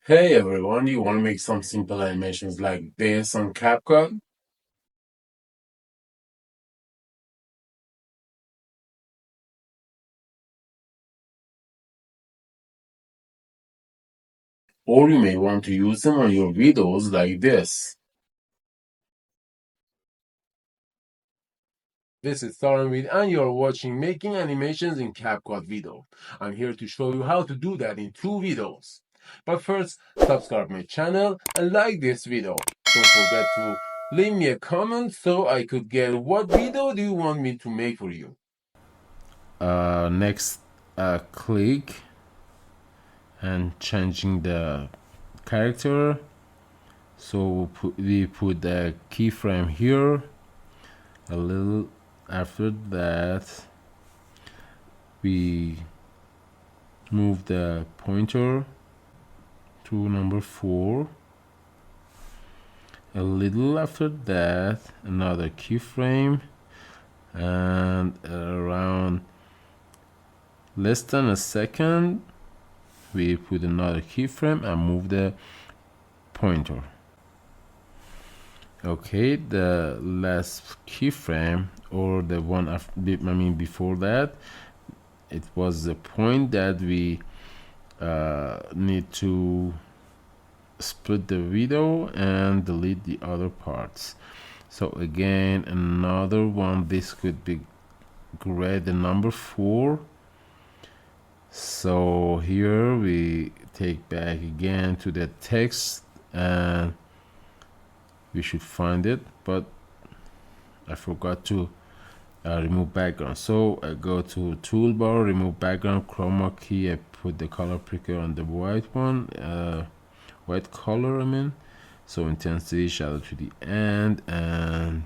Hey everyone, you want to make some simple animations like this on CapCut? Or you may want to use them on your videos like this. This is with, and you're watching Making Animations in CapCut video. I'm here to show you how to do that in 2 videos. But first, subscribe my channel and like this video. Don't forget to leave me a comment so I could get what video do you want me to make for you. Next, click and changing the character. So we put the keyframe here. A little after that, we move the pointer to number 4. A little after that, another keyframe, and around less than a second, we put another keyframe and move the pointer. Okay, the last keyframe, or the one after, before that, it was the point that we need to split the video and delete the other parts. So again, another one, this could be great, the number 4. So here we take back again to the text, and we should find it, but I forgot to remove background. So I go to toolbar, remove background, chroma key. I put the color picker on the white one, white color, so intensity, shadow to the end, and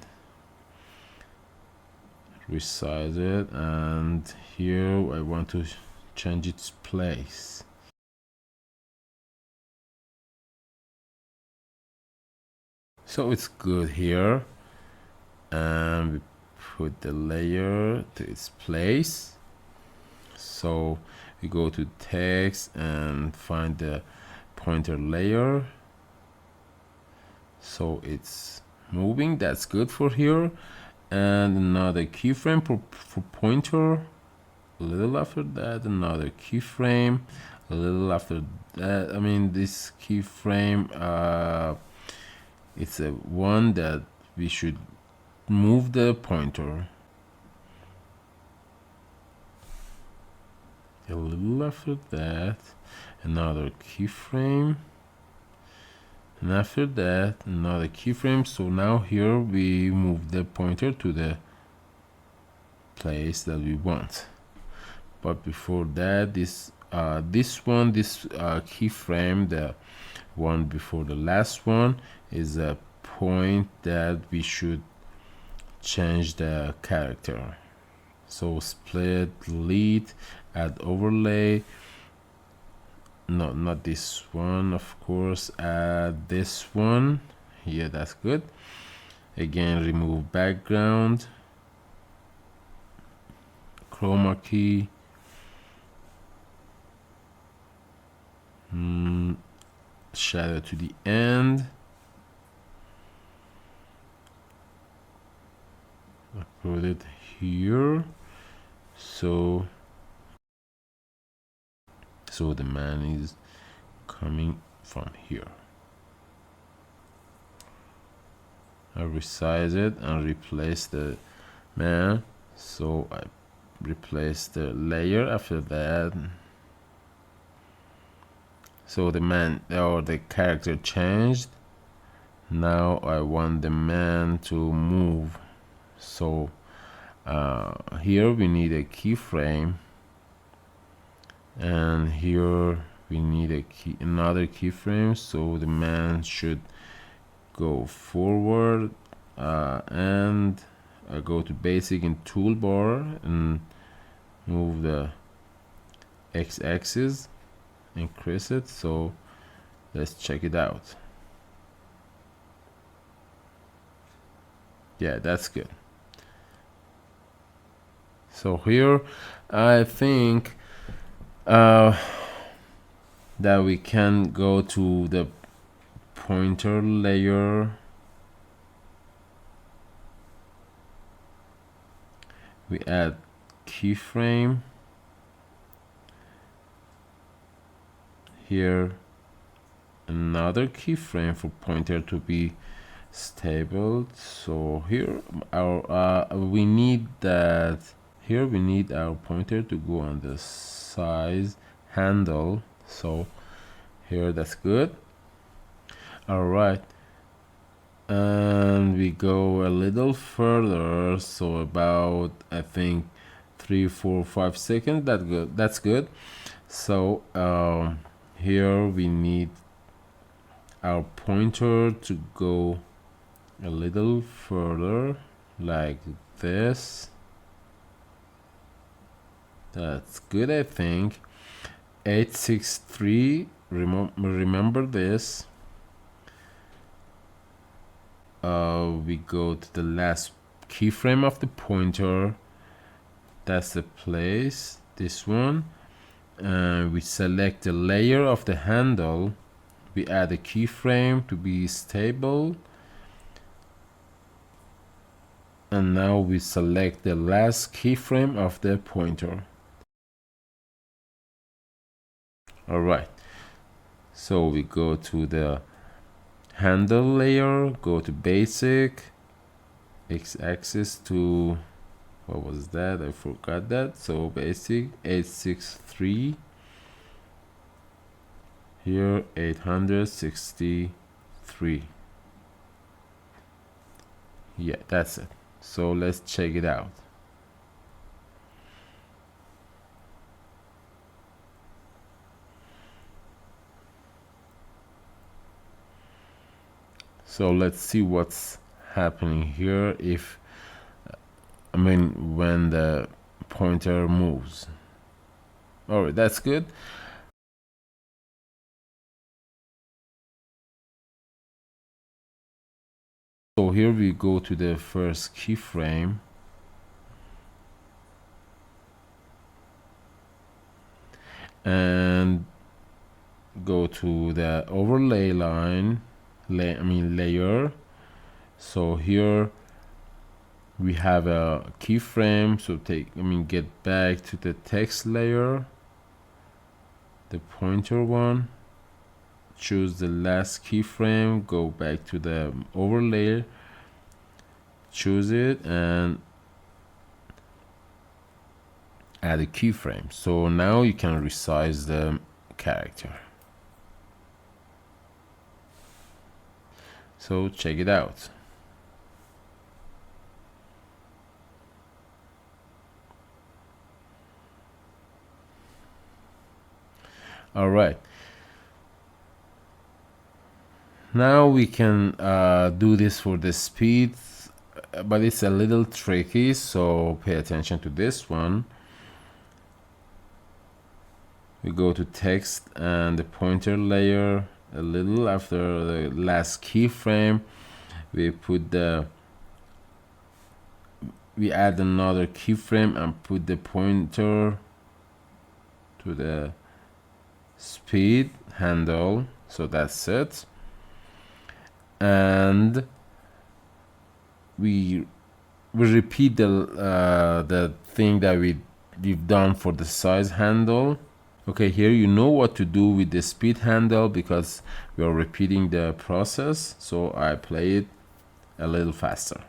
resize it. And here I want to change its place. So it's good here, and we put the layer to its place. So we go to text and find the pointer layer, so it's moving. That's good for here. And another keyframe for pointer. A little after that, another keyframe. A little after that, this keyframe, it's a one that we should move the pointer. A little after that, another keyframe, and after that another keyframe. So now here we move the pointer to the place that we want. But before that, this keyframe, the one before the last one, is a point that we should change the character. So split, delete, add overlay. No, not this one, of course. Add this one. Yeah, that's good. Again, remove background, chroma key, shadow to the end. I put it here. So the man is coming from here. I resize it and replace the man. So I replace the layer after that. So the man, or the character, changed. Now I want the man to move. So here we need a keyframe, and here we need another keyframe. So the man should go forward, and I go to basic in toolbar and move the x-axis, increase it. So let's check it out. Yeah, that's good. So here I think that we can go to the pointer layer. We add keyframe here, another keyframe for pointer to be stable. So here our we need that. Here we need our pointer to go on the size handle. So here, that's good. All right, and we go a little further, so about, I think, 3 4 5 seconds. That's good. So here we need our pointer to go a little further, like this. That's good, I think. 863, remember this. We go to the last keyframe of the pointer. That's the place, this one. We select the layer of the handle. We add a keyframe to be stable. And now we select the last keyframe of the pointer. All right. So we go to the handle layer, go to basic, x-axis to, what was that? I forgot that. So basic 863. Here 863. Yeah, that's it. So let's check it out. So let's see what's happening here if, when the pointer moves. All right, that's good. So here we go to the first keyframe. And go to the overlay line, layer. So here we have a keyframe. So get back to the text layer, the pointer one. Choose the last keyframe, go back to the overlay, choose it, and add a keyframe. So now you can resize the character. So check it out. All right. Now we can do this for the speed, but it's a little tricky, so pay attention to this one. We go to text and the pointer layer. A little after the last keyframe, we add another keyframe and put the pointer to the speed handle. So that's it. And we repeat the thing that we've done for the size handle. Okay, here you know what to do with the speed handle because we are repeating the process. So I play it a little faster.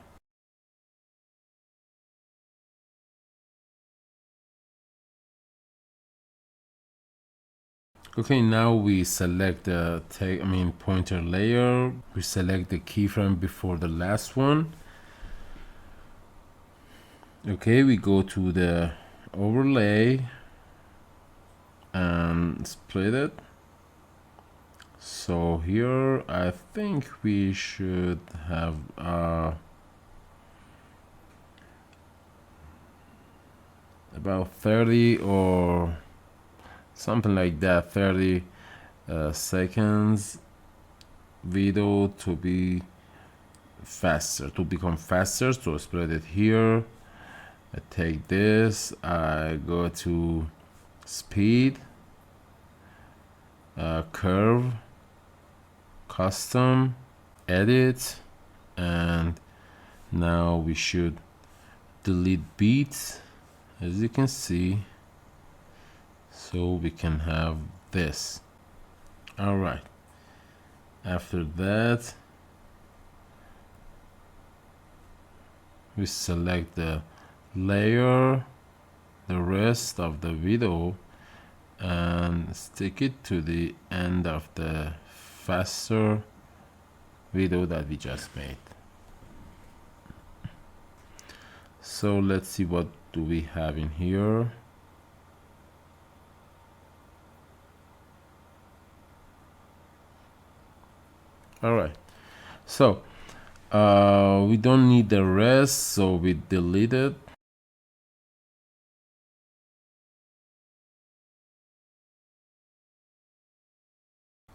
Okay, now we select the pointer layer. We select the keyframe before the last one. Okay, we go to the overlay and split it. So here I think we should have about 30 or something like that, 30 seconds video to be faster, to become faster. So split it here. I take this, I go to speed, curve, custom, edit, and now we should delete beats, as you can see, so we can have this. All right, after that we select the layer, the rest of the video, and stick it to the end of the faster video that we just made. So let's see, what do we have in here. All right, so we don't need the rest, so we delete it.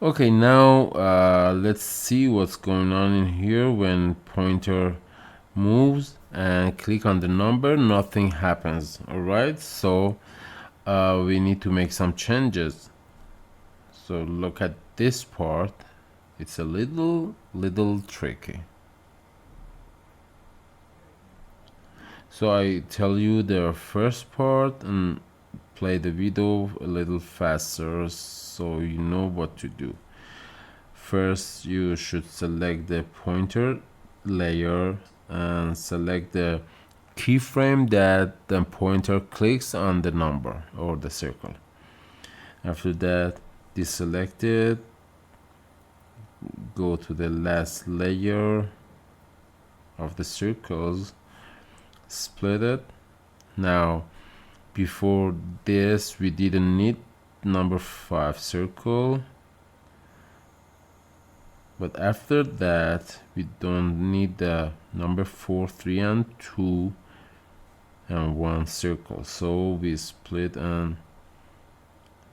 Okay, now let's see what's going on in here. When pointer moves and click on the number, nothing happens. All right, so we need to make some changes. So look at this part. It's a little tricky. So I tell you the first part and play the video a little faster so you know what to do. First, you should select the pointer layer and select the keyframe that the pointer clicks on the number or the circle. After that, deselect it, go to the last layer of the circles, split it. Now, before this, we didn't need number 5 circle, but after that we don't need the number 4, 3 and 2 and 1 circle, so we split and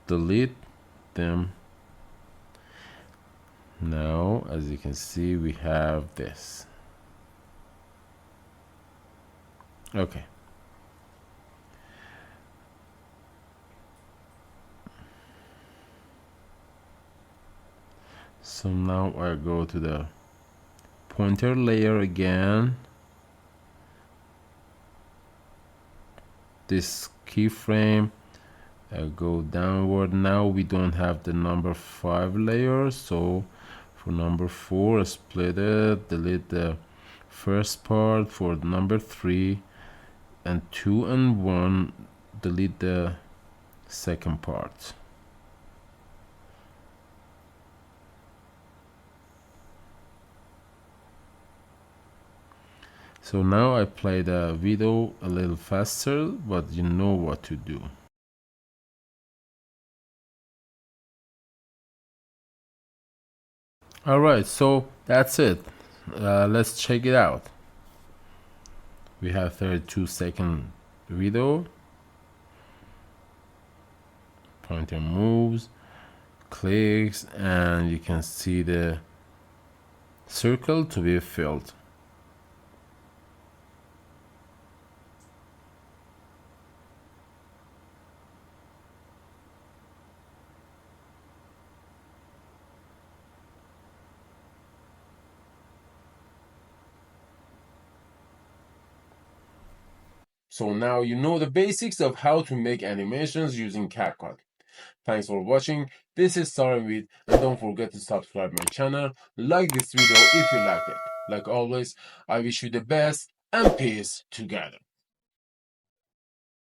delete them. Now, as you can see, we have this. Okay, so now I go to the pointer layer again, this keyframe, go downward. Now we don't have the number 5 layer, so for number 4, split it, delete the first part. For number 3 and 2 and 1, delete the second part. So now I play the video a little faster, but you know what to do. Alright, so that's it. Let's check it out. We have 32-second video. Pointer moves, clicks, and you can see the circle to be filled. So now you know the basics of how to make animations using CapCut. Thanks for watching. This is Saravit, and don't forget to subscribe my channel, like this video if you liked it. Like always, I wish you the best and peace together.